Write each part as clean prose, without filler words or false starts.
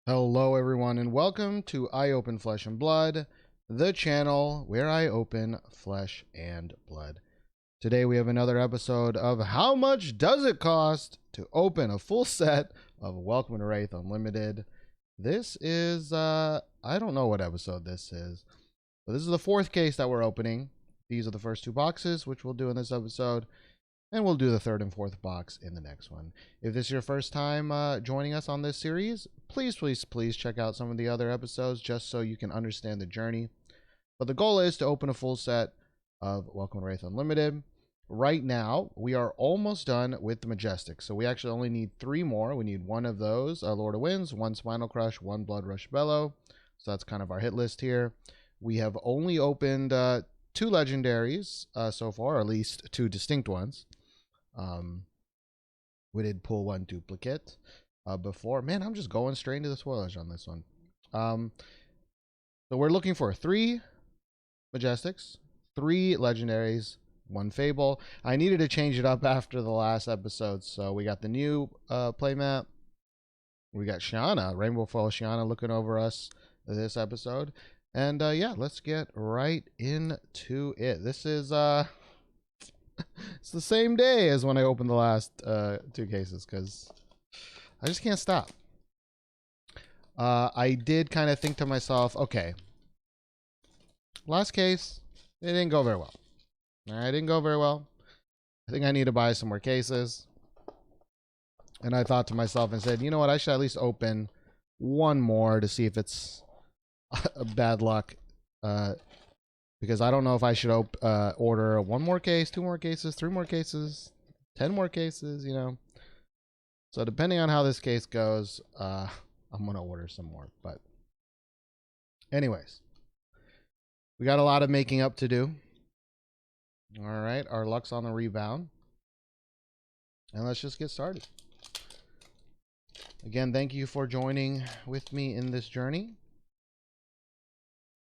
Hello everyone and welcome to I Open Flesh and Blood, the channel where I open flesh and blood. Today we have another episode of How Much Does It Cost to Open a Full Set of Welcome to Rathe Unlimited. This is, I don't know what episode this is, but this is the fourth case that we're opening. These are the first two boxes, which we'll do in this episode. And we'll do the third and fourth box in the next one. If this is your first time joining us on this series, please check out some of the other episodes just so you can understand the journey. But the goal is to open a full set of Welcome to Rathe Unlimited. Right now, we are almost done with the Majestic. So we actually only need three more. We need one of those, Lord of Winds, one Spinal Crush, one Blood Rush Bellow. So that's kind of our hit list here. We have only opened two legendaries so far, or at least two distinct ones. We did pull one duplicate before. Man, I'm just going straight into the spoilers on this one. So we're looking for three Majestics, three legendaries, one Fable. I needed to change it up after the last episode, so we got the new playmat. We got Shiana, Rainbow Foil Shiana, looking over us this episode. And yeah, let's get right into it. This is it's the same day as when I opened the last two cases because I just can't stop. I did kind of think to myself, okay, last case, it didn't go very well. All right, it didn't go very well. I think I need to buy some more cases. And I thought to myself and said, you know what, I should at least open one more to see if it's a bad luck. Because I don't know if I should order one more case, two more cases, three more cases, 10 more cases, you know. So depending on how this case goes, I'm going to order some more. But anyways, we got a lot of making up to do. All right, our luck's on the rebound. And let's just get started. Again, thank you for joining with me in this journey.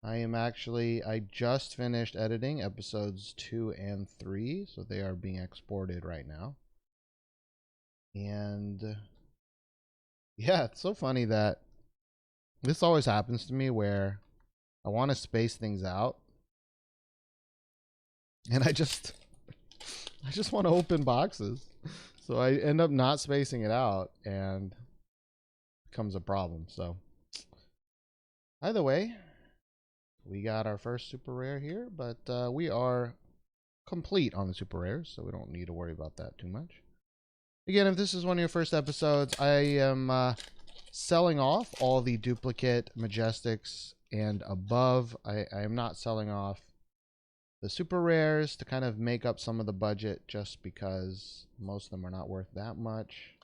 I just finished editing episodes 2 and 3, so they are being exported right now. And yeah, it's so funny that this always happens to me where I want to space things out. And I just want to open boxes. So I end up not spacing it out and it becomes a problem. So either way, we got our first super rare here, but we are complete on the super rares, so we don't need to worry about that too much. Again, if this is one of your first episodes, I am selling off all the duplicate Majestics and above. I am not selling off the super rares to kind of make up some of the budget just because most of them are not worth that much.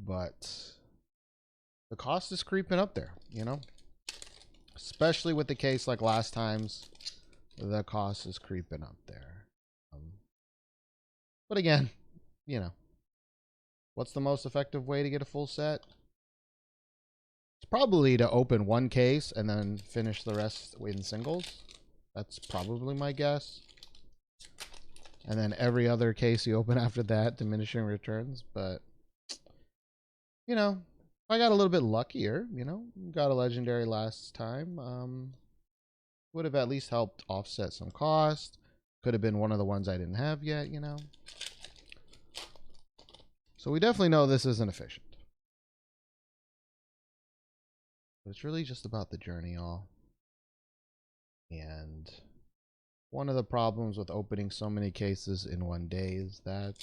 But the cost is creeping up there, you know, especially with the case like last time's. The cost is creeping up there. But again, you know, what's the most effective way to get a full set? It's probably to open one case and then finish the rest in singles. That's probably my guess. And then every other case you open after that, diminishing returns. But, you know, I got a little bit luckier, you know, got a legendary last time. Would have at least helped offset some cost. Could have been one of the ones I didn't have yet, you know. So we definitely know this isn't efficient. But it's really just about the journey, y'all. And one of the problems with opening so many cases in one day is that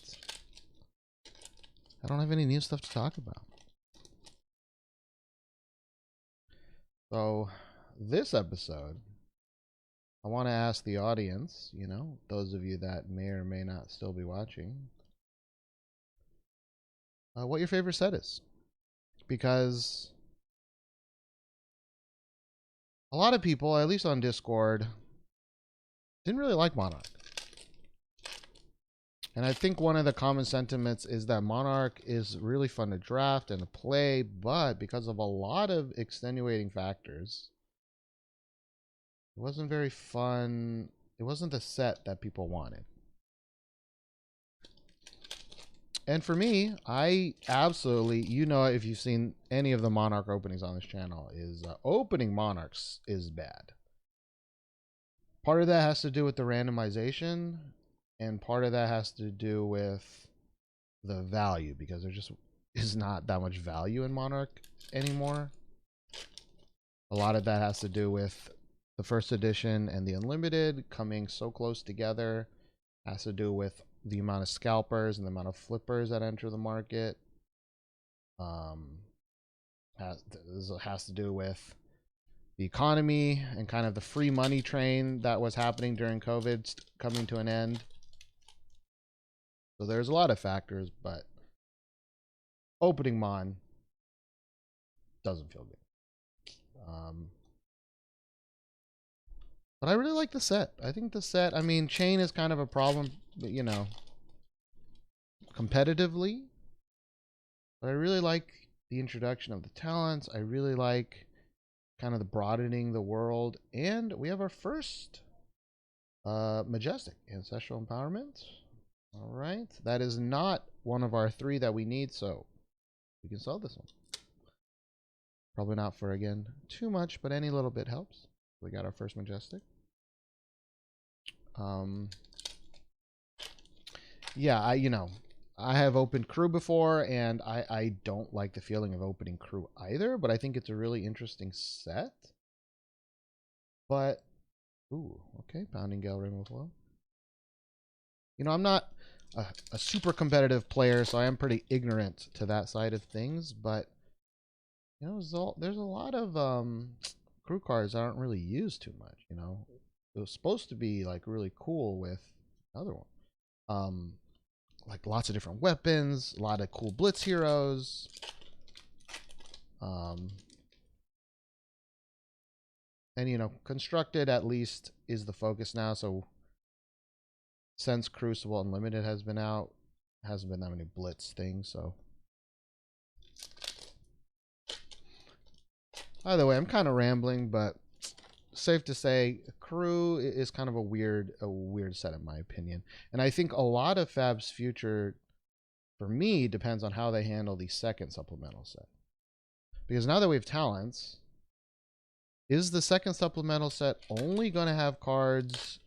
I don't have any new stuff to talk about. So this episode, I want to ask the audience, you know, those of you that may or may not still be watching, what your favorite set is. Because a lot of people, at least on Discord, didn't really like Monarch. And I think one of the common sentiments is that Monarch is really fun to draft and to play, but because of a lot of extenuating factors, it wasn't very fun. It wasn't the set that people wanted. And for me, I absolutely, you know, if you've seen any of the Monarch openings on this channel, is opening Monarchs is bad. Part of that has to do with the randomization, and part of that has to do with the value, because there just is not that much value in Monarch anymore. A lot of that has to do with the first edition and the Unlimited coming so close together. Has to do with the amount of scalpers and the amount of flippers that enter the market. Has to do with the economy and kind of the free money train that was happening during COVID coming to an end. So there's a lot of factors, but opening Mon doesn't feel good. But I really like the set. I think the set, I mean, chain is kind of a problem, you know, competitively. But I really like the introduction of the talents. I really like kind of the broadening the world. And we have our first Majestic, Ancestral Empowerment. All right. That is not one of our 3 that we need, so we can sell this one. Probably not for, again, too much, but any little bit helps. We got our first Majestic. Yeah, I have opened Crew before, and I don't like the feeling of opening Crew either, but I think it's a really interesting set. But, ooh, okay, Pounding Gale Ring of Flow. You know, I'm not a super competitive player, so I am pretty ignorant to that side of things, but, you know, there's a lot of Crew cards that aren't really used too much, you know. It was supposed to be, like, really cool with another one. Like lots of different weapons, a lot of cool blitz heroes. And you know, constructed at least is the focus now. So since Crucible Unlimited has been out, hasn't been that many blitz things. So either way, I'm kind of rambling, but safe to say, Crew is kind of a weird set in my opinion. And I think a lot of Fab's future, for me, depends on how they handle the second supplemental set. Because now that we have talents, is the second supplemental set only going to have cards,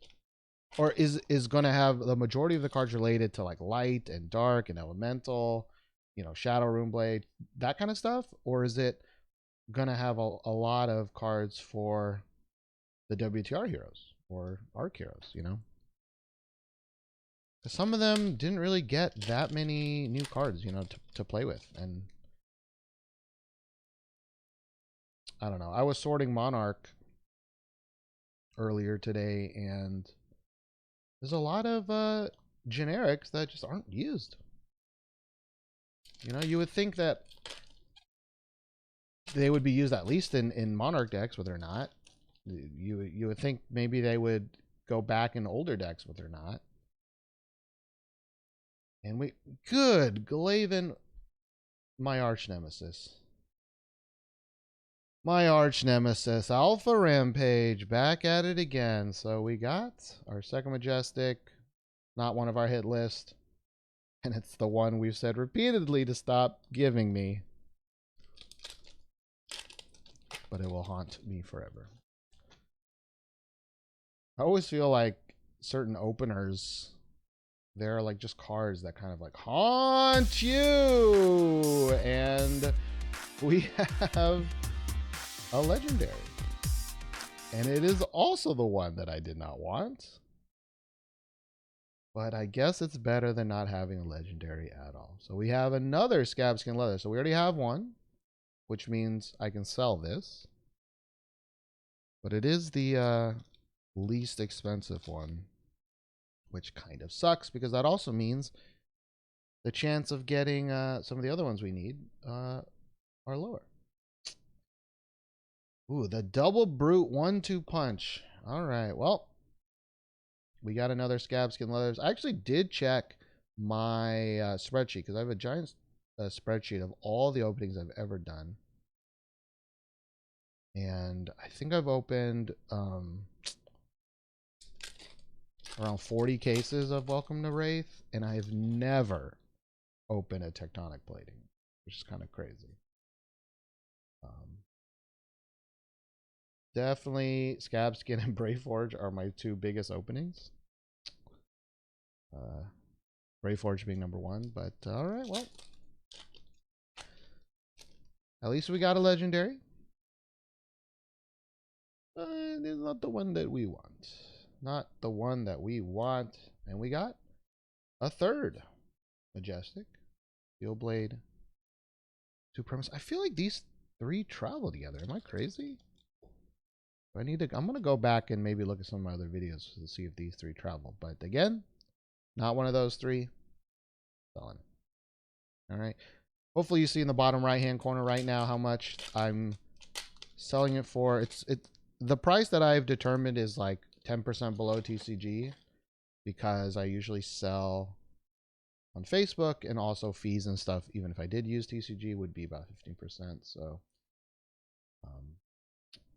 or is going to have the majority of the cards related to like light and dark and elemental, you know, Shadow Runeblade, that kind of stuff? Or is it going to have a lot of cards for the WTR heroes or ARC heroes, you know? Some of them didn't really get that many new cards, you know, to play with. And I don't know. I was sorting Monarch earlier today, and there's a lot of generics that just aren't used. You know, you would think that they would be used at least in Monarch decks, but they're not. You would think maybe they would go back in older decks, but they're not. And good Glaven, my arch nemesis. My arch nemesis, Alpha Rampage, back at it again. So we got our second Majestic, not one of our hit list. And it's the one we've said repeatedly to stop giving me. But it will haunt me forever. I always feel like certain openers, they're like just cards that kind of like haunt you. And we have a legendary. And it is also the one that I did not want. But I guess it's better than not having a legendary at all. So we have another Scabskin Leather. So we already have one, which means I can sell this. But it is the least expensive one, which kind of sucks because that also means the chance of getting some of the other ones we need are lower. Ooh, the Double Brute 1-2 punch. All right, well, we got another Scabskin Leathers. I actually did check my spreadsheet because I have a giant spreadsheet of all the openings I've ever done. And I think I've opened around 40 cases of Welcome to Rathe, and I've never open a tectonic plating, which is kind of crazy. Definitely Scab Skin and Brayforge are my two biggest openings. Brayforge being number one, but all right, well, at least we got a legendary. It's not the one that we want. Not the one that we want. And we got a third Majestic Steel Blade Supremacy. I feel like these three travel together. Am I crazy? I need to. I'm gonna go back and maybe look at some of my other videos to see if these three travel. But again, not one of those three. Selling. All right. Hopefully, you see in the bottom right-hand corner right now how much I'm selling it for. The price that I've determined is like 10% below TCG, because I usually sell on Facebook, and also fees and stuff, even if I did use TCG, would be about 15%. So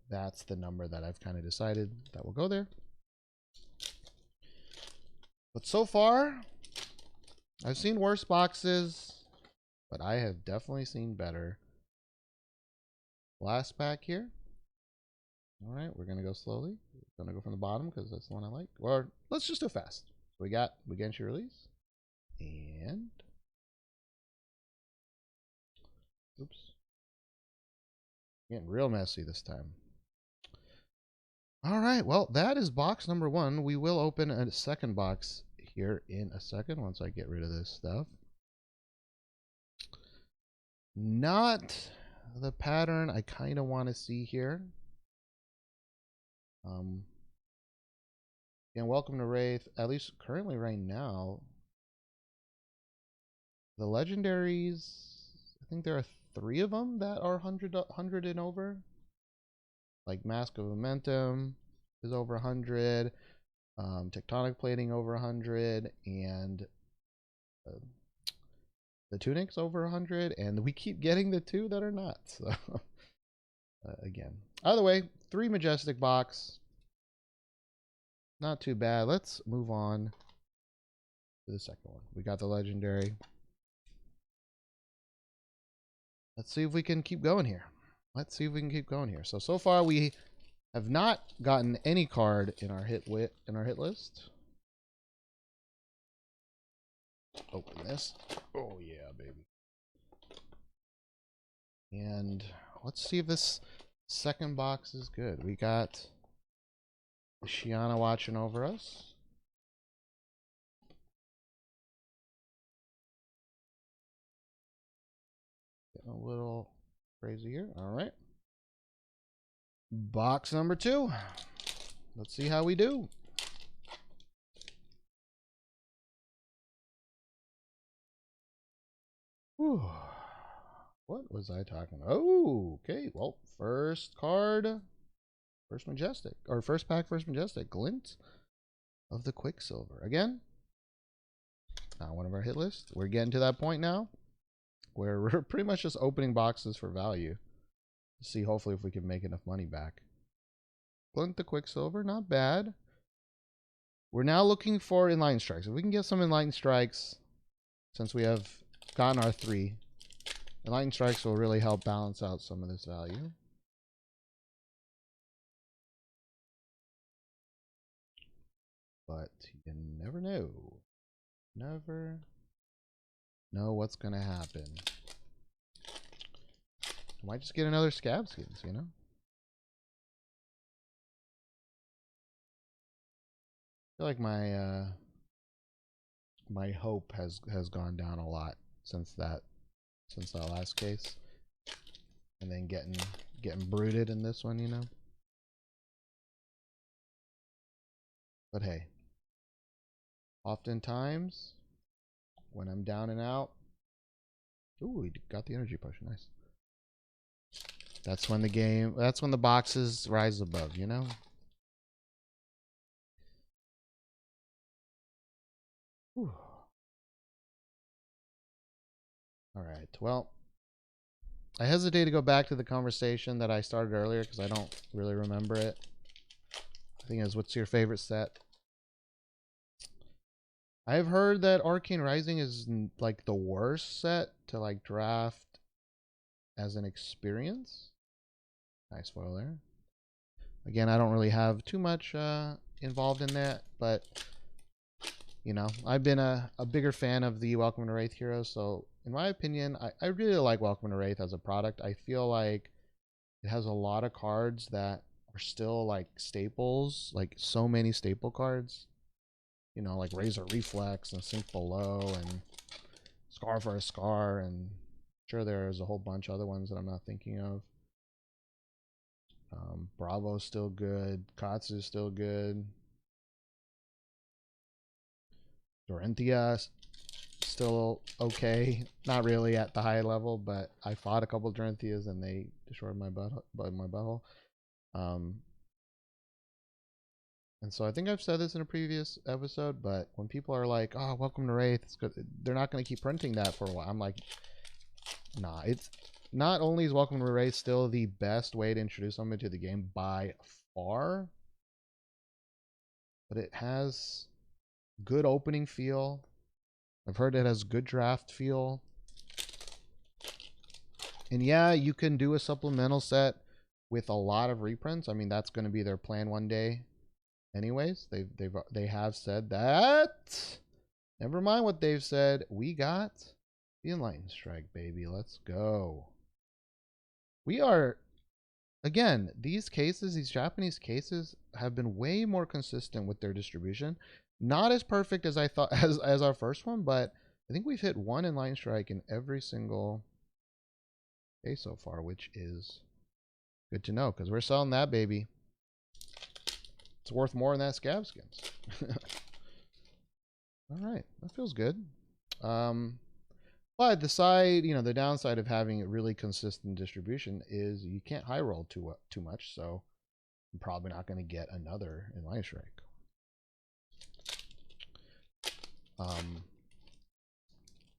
that's the number that I've kind of decided that will go there. But so far, I've seen worse boxes, but I have definitely seen better. Last pack here. All right, we're going to go slowly. We're going to go from the bottom because that's the one I like. Or let's just do fast. So we got Genshin Release. And oops. Getting real messy this time. All right, well, that is box number one. We will open a second box here in a second once I get rid of this stuff. Not the pattern I kind of want to see here. And welcome to Rathe. At least currently right now, the legendaries, I think there are 3 of them that are 100 and over. Like Mask of Momentum is over 100, Tectonic Plating over 100, and the Tunic's over 100, and we keep getting the 2 that are not. So again, either way, 3 Majestic box. Not too bad. Let's move on to the second one. We got the legendary. Let's see if we can keep going here. So far we have not gotten any card in our hit list. Open this. Oh yeah, baby. And let's see if this second box is good. We got Shiana watching over us. Getting a little crazy here. All right. Box number 2. Let's see how we do. Whew. What was I talking about? Oh, okay. Well, first card. First Majestic. Or first pack, first Majestic. Glint of the Quicksilver. Again, not one of our hit lists. We're getting to that point now where we're pretty much just opening boxes for value to see hopefully if we can make enough money back. Glint the Quicksilver, not bad. We're now looking for Enlightened Strikes. If we can get some Enlightened Strikes, since we have gotten our 3, Enlightened Strikes will really help balance out some of this value. But you never know. Never know what's going to happen. I might just get another Scab Skins, you know? I feel like my my hope has gone down a lot since that last case. And then getting brooded in this one, you know? But hey, oftentimes when I'm down and out, ooh, we got the energy potion, nice. That's when the boxes rise above, you know? Whew. All right, well, I hesitate to go back to the conversation that I started earlier because I don't really remember it. I think it was, what's your favorite set? I've heard that Arcane Rising is like the worst set to like draft as an experience. Nice foil there. Again, I don't really have too much involved in that, but you know, I've been a bigger fan of the Welcome to Wraith heroes, so in my opinion, I really like Welcome to Wraith as a product. I feel like it has a lot of cards that are still like staples, like so many staple cards. You know, like Razor Reflex and Sink Below and Scar for a Scar, and sure there's a whole bunch of other ones that I'm not thinking of. Bravo's still good. Katsu's still good. Dorinthia still okay. Not really at the high level, but I fought a couple of Dorinthias and they destroyed my butthole. Um, and so I think I've said this in a previous episode, but when people are like, "Oh, welcome to Wraith," it's good. They're not going to keep printing that for a while. I'm like, nah. It's not only is Welcome to Wraith still the best way to introduce someone to the game by far, but it has good opening feel. I've heard it has good draft feel. And yeah, you can do a supplemental set with a lot of reprints. I mean, that's going to be their plan one day. Anyways, they have said that. Never mind what they've said. We got the Enlightened Strike, baby. Let's go. We are, again, these cases, these Japanese cases have been way more consistent with their distribution. Not as perfect as I thought as our first one, but I think we've hit one Enlightened Strike in every single case so far, which is good to know because we're selling that baby. It's worth more than that scab skins. All right, that feels good. But the side, you know, the downside of having a really consistent distribution is you can't high roll too much. So I'm probably not going to get another Enlightened Strike.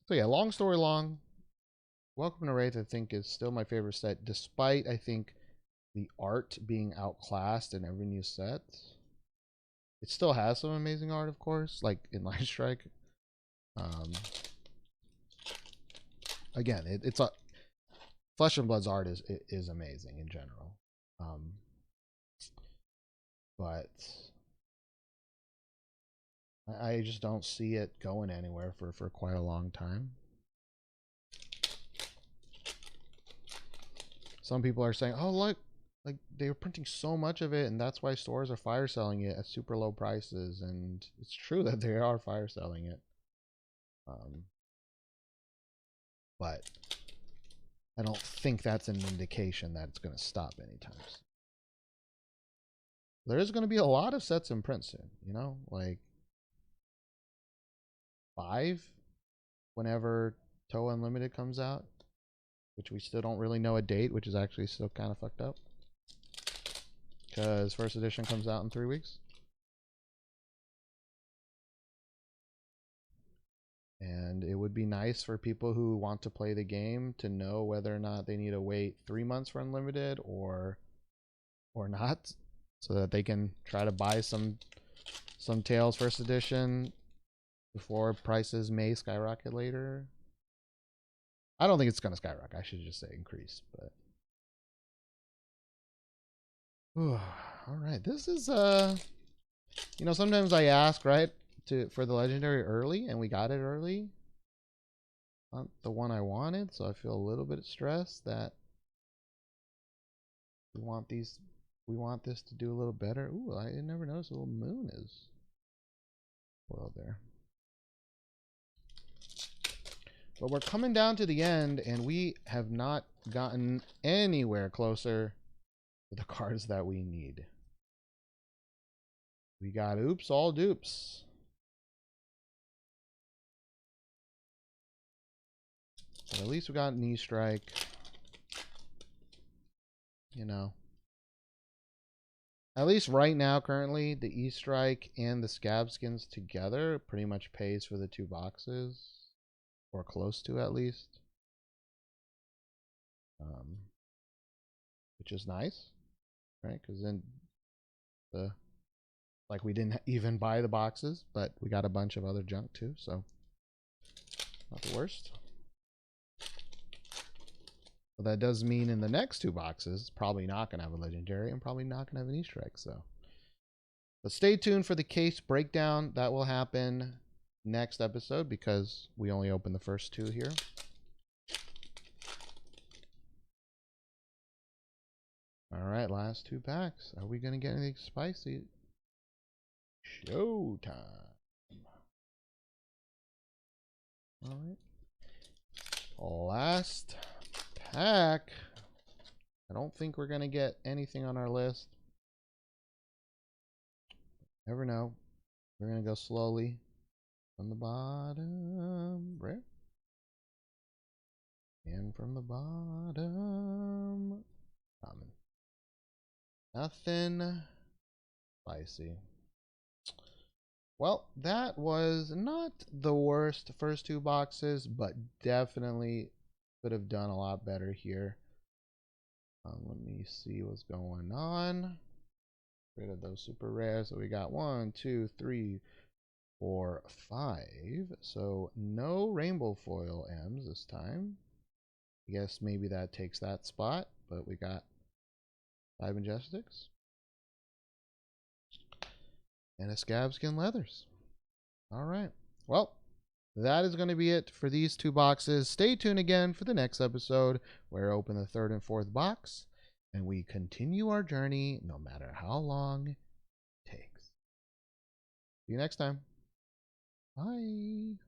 So yeah, long story long. Welcome to Wraith, I think, is still my favorite set, despite I think the art being outclassed in every new set. It still has some amazing art, of course, like in Enlightened Strike. Again, it's a Flesh and Blood's art is amazing in general, but I just don't see it going anywhere for quite a long time. Some people are saying, "Oh, look, like they're printing so much of it, and that's why stores are fire selling it at super low prices." And it's true that they are fire selling it, but I don't think that's an indication that it's going to stop anytime soon. There is going to be a lot of sets in print soon, you know, like 5 whenever TOA Unlimited comes out, which we still don't really know a date, which is actually still kind of fucked up because first edition comes out in 3 weeks. And it would be nice for people who want to play the game to know whether or not they need to wait 3 months for Unlimited or not, so that they can try to buy some Tales first edition before prices may skyrocket later. I don't think it's gonna skyrocket. I should just say increase, but all right. This is you know, sometimes I ask, right, for the legendary early, and we got it early. Not the one I wanted, so I feel a little bit stressed that we want this to do a little better. Ooh, I never noticed a little moon is well there. But we're coming down to the end, and we have not gotten anywhere closer to the cards that we need. We got oops, all dupes. But at least we got knee strike. You know. At least right now, currently, the E-Strike and the Scab skins together pretty much pays for the 2 boxes. Or close to, at least. Which is nice. Right? Because then the Like we didn't even buy the boxes, but we got a bunch of other junk too, so not the worst. But that does mean in the next two boxes, probably not going to have a legendary and probably not going to have an Easter egg. So, but stay tuned for the case breakdown. That will happen next episode because we only opened the first two here. All right, last two packs. Are we going to get anything spicy? Showtime. All right. Last pack. I don't think we're going to get anything on our list. Never know. We're going to go slowly from the bottom. Rare. And from the bottom. Common. Nothing spicy. Well, that was not the worst first two boxes, but definitely could have done a lot better here. Let me see what's going on. Rid of those super rares. So we got 1, 2, 3, 4, 5. So no rainbow foil M's this time. I guess maybe that takes that spot, but we got 5 Majestics. And a Scabskin Leathers. All right. Well, that is going to be it for these two boxes. Stay tuned again for the next episode where I open the third and fourth box and we continue our journey no matter how long it takes. See you next time. Bye.